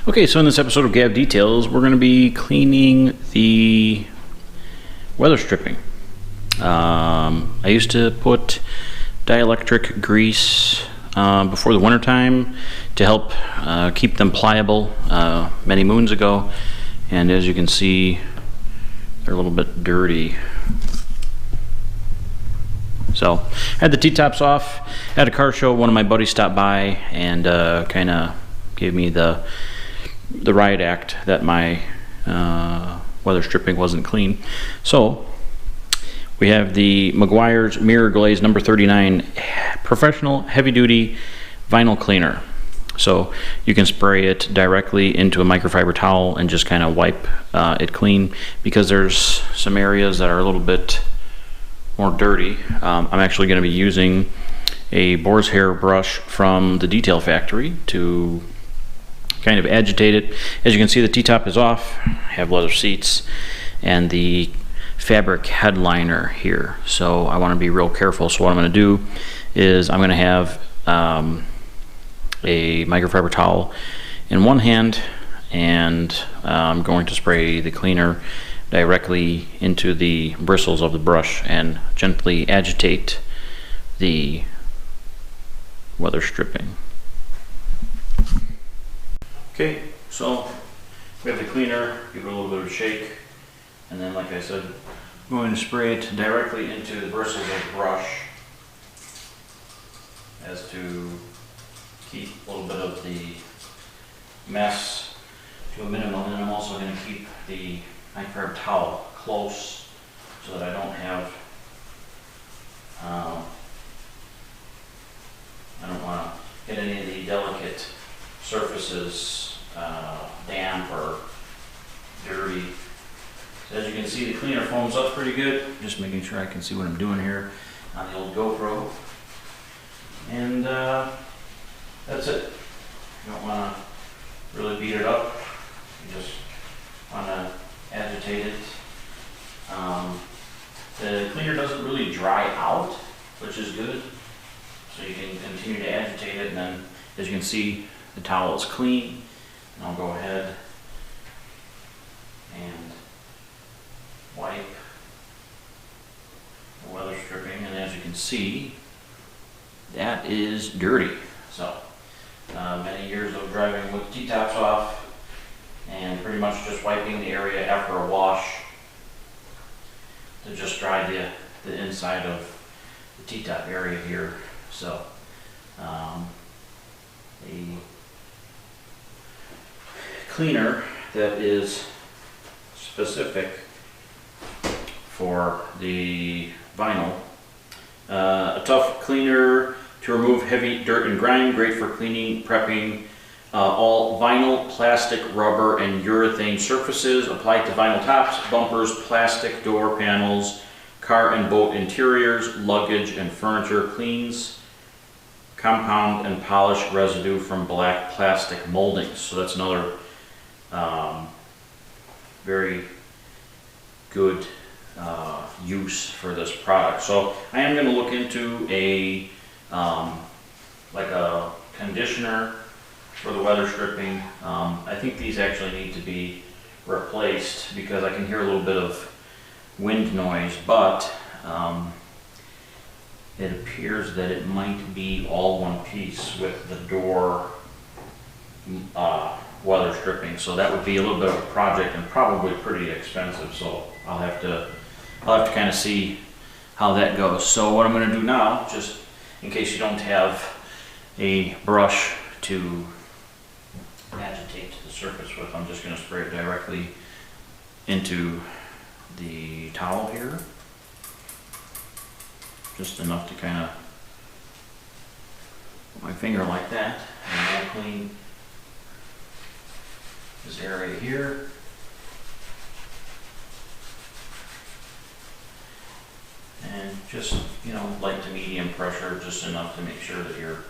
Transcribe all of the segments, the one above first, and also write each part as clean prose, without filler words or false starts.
Okay, so in this episode of Gav Details, we're going to be cleaning the weather stripping. I used to put dielectric grease before the winter time to help keep them pliable many moons ago, and as you can see, they're a little bit dirty. So I had the T-tops off at a car show. One of my buddies stopped by and kind of gave me the riot act that my weather stripping wasn't clean. So we have the Meguiars Mirror Glaze number 39 professional heavy duty vinyl cleaner. So you can spray it directly into a microfiber towel and just kind of wipe it clean, because there's some areas that are a little bit more dirty. I'm actually going to be using a boar's hair brush from the detail factory to kind of agitate it. As you can see, the T-top is off. I have leather seats and the fabric headliner here, so I want to be real careful. So what I'm going to do is I'm going to have a microfiber towel in one hand, and I'm going to spray the cleaner directly into the bristles of the brush and gently agitate the weather stripping. Okay, so we have the cleaner, give it a little bit of a shake, and then, like I said, I'm going to spray it directly into the bristles of the brush as to keep a little bit of the mess to a minimum. And I'm also going to keep the microfiber towel close so that I don't have, I don't want to hit any of the delicate surfaces damp or dirty. So as you can see, the cleaner foams up pretty good. Just making sure I can see what I'm doing here on the old GoPro. And that's it. You don't want to really beat it up. You just want to agitate it. The cleaner doesn't really dry out, which is good. So you can continue to agitate it, and then as you can see, the towel is clean. And I'll go ahead and wipe the weather stripping, and as you can see, that is dirty. So many years of driving with T-tops off and pretty much just wiping the area after a wash to just dry the inside of the T-top area here. So the cleaner that is specific for the vinyl, a tough cleaner to remove heavy dirt and grime, great for cleaning, prepping all vinyl, plastic, rubber, and urethane surfaces. Applied to vinyl tops, bumpers, plastic door panels, car and boat interiors, luggage, and furniture. Cleans, compound, and polish residue from black plastic moldings. So that's another very good use for this product. So I am going to look into a like a conditioner for the weather stripping. I think these actually need to be replaced because I can hear a little bit of wind noise, but it appears that it might be all one piece with the door weather stripping. So that would be a little bit of a project and probably pretty expensive. So I'll have to kind of see how that goes. So what I'm going to do now, just in case you don't have a brush to agitate the surface with, I'm just going to spray it directly into the towel here. Just enough to kind of put my finger like that, and I'll clean this area here. And just, you know, light to medium pressure, just enough to make sure that you're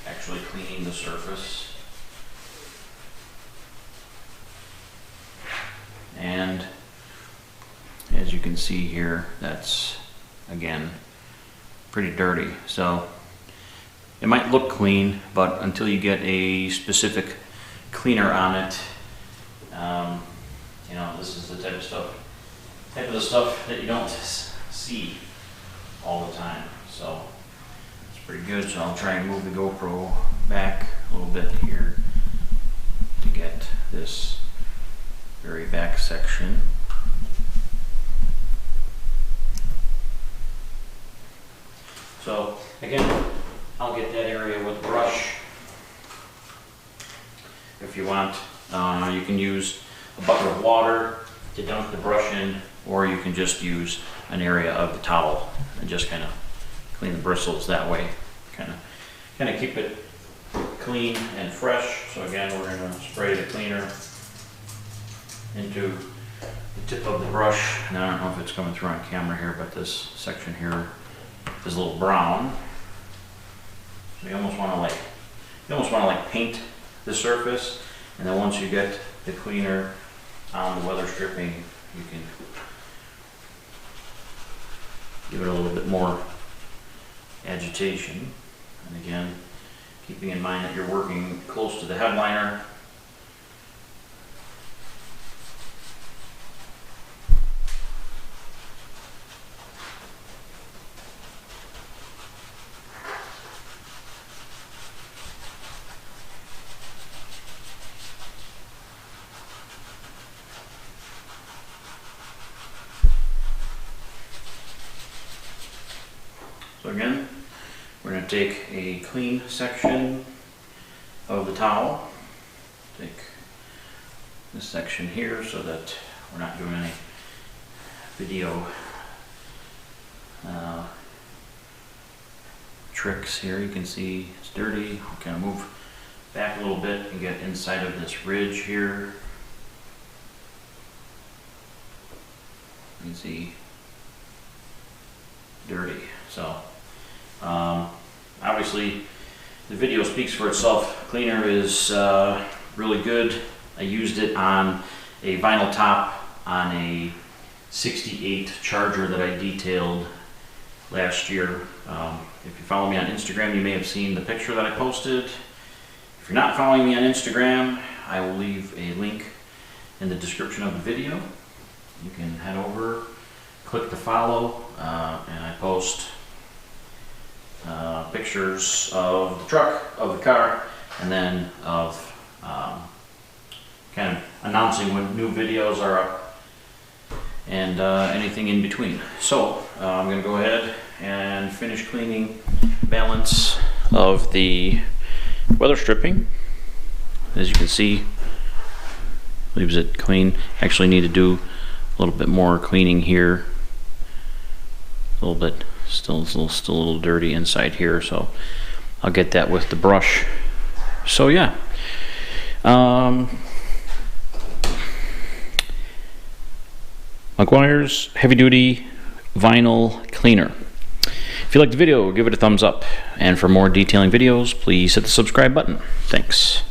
actually cleaning the surface. And as you can see here, that's again pretty dirty. So it might look clean, but until you get a specific cleaner on it. You know, this is the type of stuff that you don't see all the time. So it's pretty good. So I'll try and move the GoPro back a little bit here to get this very back section. So again, I'll get that area with a brush. If you want, you can use a bucket of water to dunk the brush in, or you can just use an area of the towel and just kind of clean the bristles that way. Kind of keep it clean and fresh. So again, we're going to spray the cleaner into the tip of the brush. Now I don't know if it's coming through on camera here, but this section here is a little brown. So you almost want to paint the surface, and then once you get the cleaner on the weather stripping, you can give it a little bit more agitation. And again, keeping in mind that you're working close to the headliner. So again, we're going to take a clean section of the towel, take this section here so that we're not doing any video tricks here. You can see it's dirty. I'll kind of move back a little bit and get inside of this ridge here. You can see dirty. So obviously the video speaks for itself. Cleaner is really good. I used it on a vinyl top on a 68 Charger that I detailed last year. If you follow me on Instagram, you may have seen the picture that I posted. If you're not following me on Instagram, I will leave a link in the description of the video. You can head over, click to follow, and I post pictures of the truck, of the car, and then of kind of announcing when new videos are up and anything in between. So I'm going to go ahead and finish cleaning the balance of the weather stripping. As you can see, leaves it clean. Actually need to do a little bit more cleaning here. A little bit, still a little dirty inside here, so I'll get that with the brush. So yeah, Meguiars heavy duty vinyl cleaner. If you liked the video, give it a thumbs up, and for more detailing videos, please hit the subscribe button. Thanks.